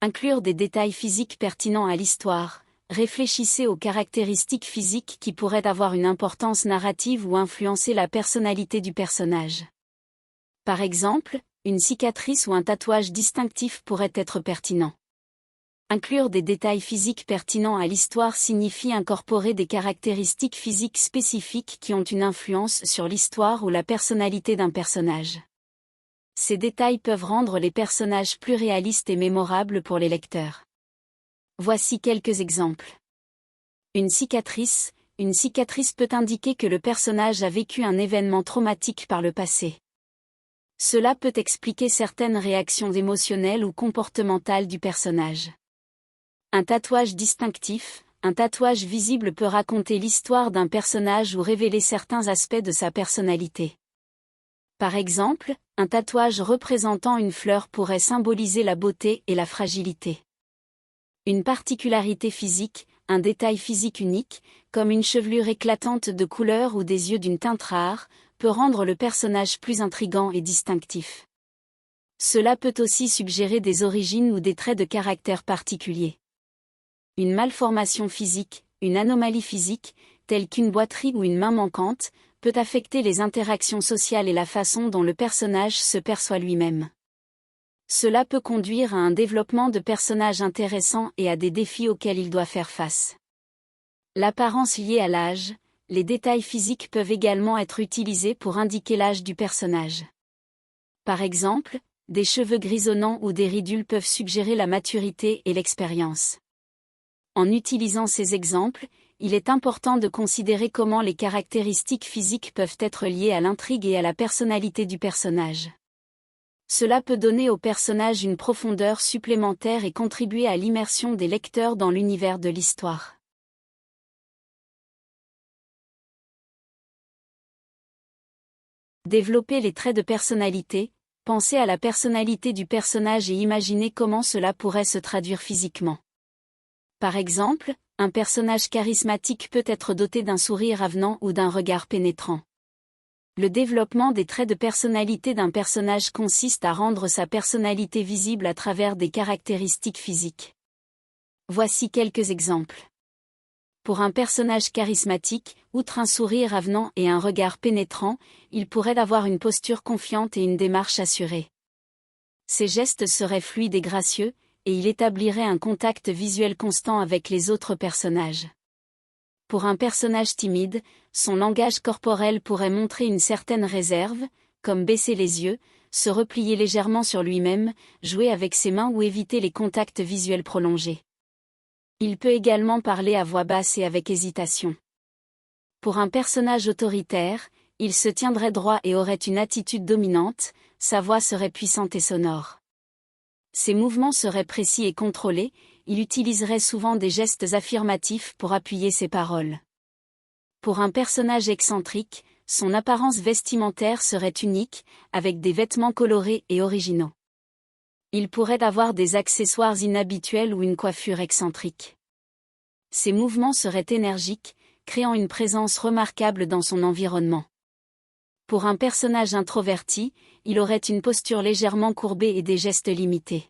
Inclure des détails physiques pertinents à l'histoire. Réfléchissez aux caractéristiques physiques qui pourraient avoir une importance narrative ou influencer la personnalité du personnage. Par exemple, une cicatrice ou un tatouage distinctif pourrait être pertinent. Inclure des détails physiques pertinents à l'histoire signifie incorporer des caractéristiques physiques spécifiques qui ont une influence sur l'histoire ou la personnalité d'un personnage. Ces détails peuvent rendre les personnages plus réalistes et mémorables pour les lecteurs. Voici quelques exemples. Une cicatrice peut indiquer que le personnage a vécu un événement traumatique par le passé. Cela peut expliquer certaines réactions émotionnelles ou comportementales du personnage. Un tatouage distinctif, un tatouage visible peut raconter l'histoire d'un personnage ou révéler certains aspects de sa personnalité. Par exemple, un tatouage représentant une fleur pourrait symboliser la beauté et la fragilité. Une particularité physique, un détail physique unique, comme une chevelure éclatante de couleur ou des yeux d'une teinte rare, peut rendre le personnage plus intrigant et distinctif. Cela peut aussi suggérer des origines ou des traits de caractère particuliers. Une malformation physique, une anomalie physique, telle qu'une boiterie ou une main manquante, peut affecter les interactions sociales et la façon dont le personnage se perçoit lui-même. Cela peut conduire à un développement de personnage intéressant et à des défis auxquels il doit faire face. L'apparence liée à l'âge, les détails physiques peuvent également être utilisés pour indiquer l'âge du personnage. Par exemple, des cheveux grisonnants ou des ridules peuvent suggérer la maturité et l'expérience. En utilisant ces exemples, il est important de considérer comment les caractéristiques physiques peuvent être liées à l'intrigue et à la personnalité du personnage. Cela peut donner au personnage une profondeur supplémentaire et contribuer à l'immersion des lecteurs dans l'univers de l'histoire. Développer les traits de personnalité, pensez à la personnalité du personnage et imaginez comment cela pourrait se traduire physiquement. Par exemple, un personnage charismatique peut être doté d'un sourire avenant ou d'un regard pénétrant. Le développement des traits de personnalité d'un personnage consiste à rendre sa personnalité visible à travers des caractéristiques physiques. Voici quelques exemples. Pour un personnage charismatique, outre un sourire avenant et un regard pénétrant, il pourrait avoir une posture confiante et une démarche assurée. Ses gestes seraient fluides et gracieux, et il établirait un contact visuel constant avec les autres personnages. Pour un personnage timide, son langage corporel pourrait montrer une certaine réserve, comme baisser les yeux, se replier légèrement sur lui-même, jouer avec ses mains ou éviter les contacts visuels prolongés. Il peut également parler à voix basse et avec hésitation. Pour un personnage autoritaire, il se tiendrait droit et aurait une attitude dominante, sa voix serait puissante et sonore. Ses mouvements seraient précis et contrôlés, il utiliserait souvent des gestes affirmatifs pour appuyer ses paroles. Pour un personnage excentrique, son apparence vestimentaire serait unique, avec des vêtements colorés et originaux. Il pourrait avoir des accessoires inhabituels ou une coiffure excentrique. Ses mouvements seraient énergiques, créant une présence remarquable dans son environnement. Pour un personnage introverti, il aurait une posture légèrement courbée et des gestes limités.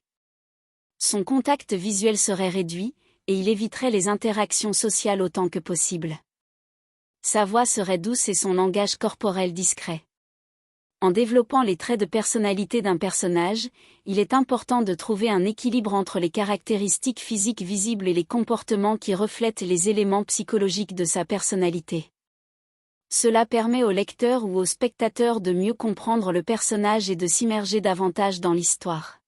Son contact visuel serait réduit, et il éviterait les interactions sociales autant que possible. Sa voix serait douce et son langage corporel discret. En développant les traits de personnalité d'un personnage, il est important de trouver un équilibre entre les caractéristiques physiques visibles et les comportements qui reflètent les éléments psychologiques de sa personnalité. Cela permet au lecteur ou au spectateur de mieux comprendre le personnage et de s'immerger davantage dans l'histoire.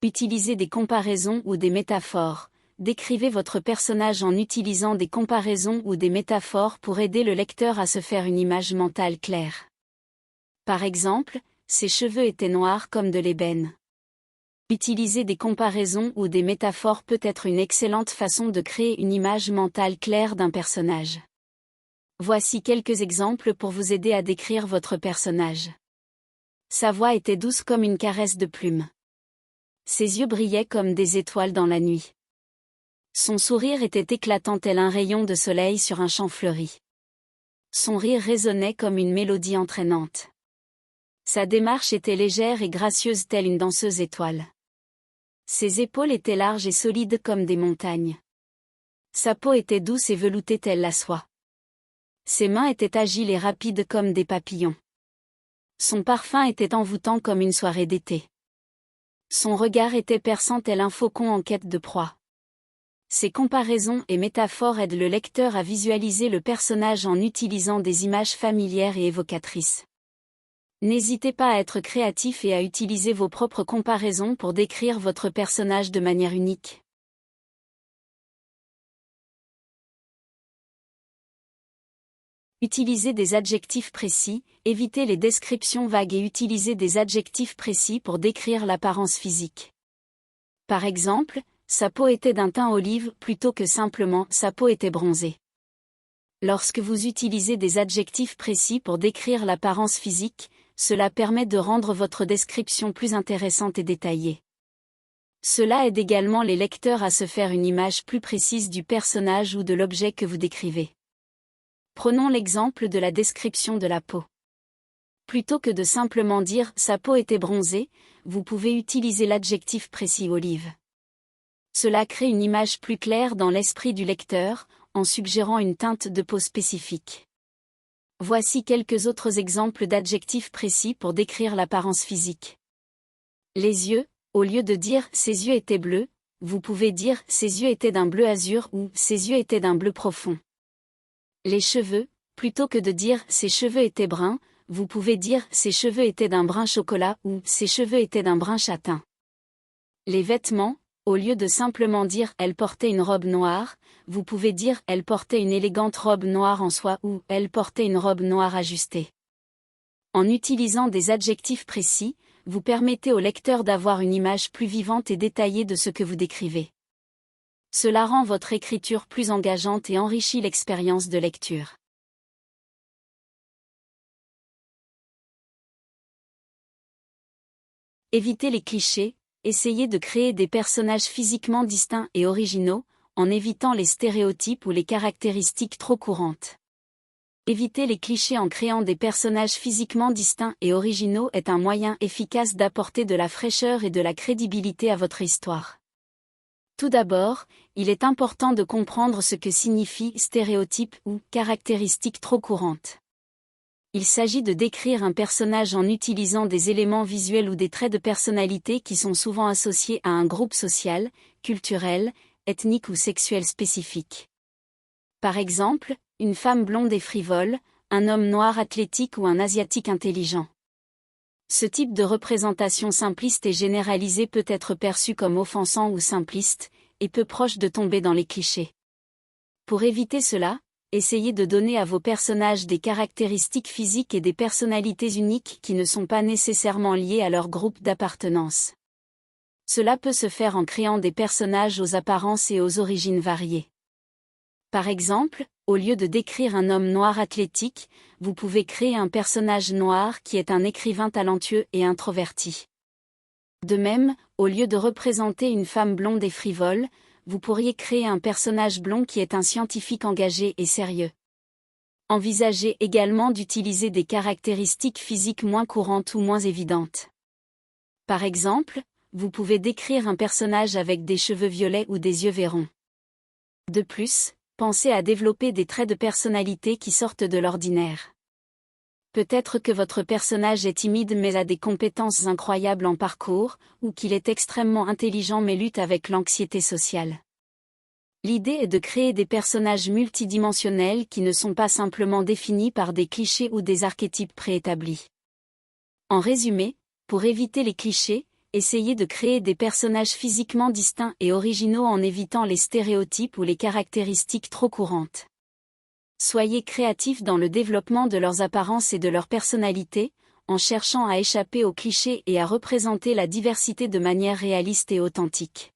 Utilisez des comparaisons ou des métaphores. Décrivez votre personnage en utilisant des comparaisons ou des métaphores pour aider le lecteur à se faire une image mentale claire. Par exemple, ses cheveux étaient noirs comme de l'ébène. Utiliser des comparaisons ou des métaphores peut être une excellente façon de créer une image mentale claire d'un personnage. Voici quelques exemples pour vous aider à décrire votre personnage. Sa voix était douce comme une caresse de plumes. Ses yeux brillaient comme des étoiles dans la nuit. Son sourire était éclatant tel un rayon de soleil sur un champ fleuri. Son rire résonnait comme une mélodie entraînante. Sa démarche était légère et gracieuse telle une danseuse étoile. Ses épaules étaient larges et solides comme des montagnes. Sa peau était douce et veloutée telle la soie. Ses mains étaient agiles et rapides comme des papillons. Son parfum était envoûtant comme une soirée d'été. Son regard était perçant tel un faucon en quête de proie. Ces comparaisons et métaphores aident le lecteur à visualiser le personnage en utilisant des images familières et évocatrices. N'hésitez pas à être créatif et à utiliser vos propres comparaisons pour décrire votre personnage de manière unique. Utilisez des adjectifs précis, évitez les descriptions vagues et utilisez des adjectifs précis pour décrire l'apparence physique. Par exemple, sa peau était d'un teint olive plutôt que simplement sa peau était bronzée. Lorsque vous utilisez des adjectifs précis pour décrire l'apparence physique, cela permet de rendre votre description plus intéressante et détaillée. Cela aide également les lecteurs à se faire une image plus précise du personnage ou de l'objet que vous décrivez. Prenons l'exemple de la description de la peau. Plutôt que de simplement dire « sa peau était bronzée », vous pouvez utiliser l'adjectif précis « olive ». Cela crée une image plus claire dans l'esprit du lecteur, en suggérant une teinte de peau spécifique. Voici quelques autres exemples d'adjectifs précis pour décrire l'apparence physique. Les yeux, au lieu de dire « ses yeux étaient bleus », vous pouvez dire « ses yeux étaient d'un bleu azur » ou « ses yeux étaient d'un bleu profond ». Les cheveux, plutôt que de dire « ses cheveux étaient bruns », vous pouvez dire « ses cheveux étaient d'un brun chocolat » ou « ses cheveux étaient d'un brun châtain ». Les vêtements, au lieu de simplement dire « elle portait une robe noire », vous pouvez dire « elle portait une élégante robe noire en soie » ou « elle portait une robe noire ajustée ». En utilisant des adjectifs précis, vous permettez au lecteur d'avoir une image plus vivante et détaillée de ce que vous décrivez. Cela rend votre écriture plus engageante et enrichit l'expérience de lecture. Évitez les clichés, essayez de créer des personnages physiquement distincts et originaux, en évitant les stéréotypes ou les caractéristiques trop courantes. Éviter les clichés en créant des personnages physiquement distincts et originaux est un moyen efficace d'apporter de la fraîcheur et de la crédibilité à votre histoire. Tout d'abord, il est important de comprendre ce que signifie stéréotype ou caractéristique trop courante. Il s'agit de décrire un personnage en utilisant des éléments visuels ou des traits de personnalité qui sont souvent associés à un groupe social, culturel, ethnique ou sexuel spécifique. Par exemple, une femme blonde et frivole, un homme noir athlétique ou un asiatique intelligent. Ce type de représentation simpliste et généralisée peut être perçu comme offensant ou simpliste, et peu proche de tomber dans les clichés. Pour éviter cela, essayez de donner à vos personnages des caractéristiques physiques et des personnalités uniques qui ne sont pas nécessairement liées à leur groupe d'appartenance. Cela peut se faire en créant des personnages aux apparences et aux origines variées. Par exemple, au lieu de décrire un homme noir athlétique, vous pouvez créer un personnage noir qui est un écrivain talentueux et introverti. De même, au lieu de représenter une femme blonde et frivole, vous pourriez créer un personnage blond qui est un scientifique engagé et sérieux. Envisagez également d'utiliser des caractéristiques physiques moins courantes ou moins évidentes. Par exemple, vous pouvez décrire un personnage avec des cheveux violets ou des yeux verrons. De plus, pensez à développer des traits de personnalité qui sortent de l'ordinaire. Peut-être que votre personnage est timide mais a des compétences incroyables en parcours, ou qu'il est extrêmement intelligent mais lutte avec l'anxiété sociale. L'idée est de créer des personnages multidimensionnels qui ne sont pas simplement définis par des clichés ou des archétypes préétablis. En résumé, pour éviter les clichés, essayez de créer des personnages physiquement distincts et originaux en évitant les stéréotypes ou les caractéristiques trop courantes. Soyez créatifs dans le développement de leurs apparences et de leur personnalité, en cherchant à échapper aux clichés et à représenter la diversité de manière réaliste et authentique.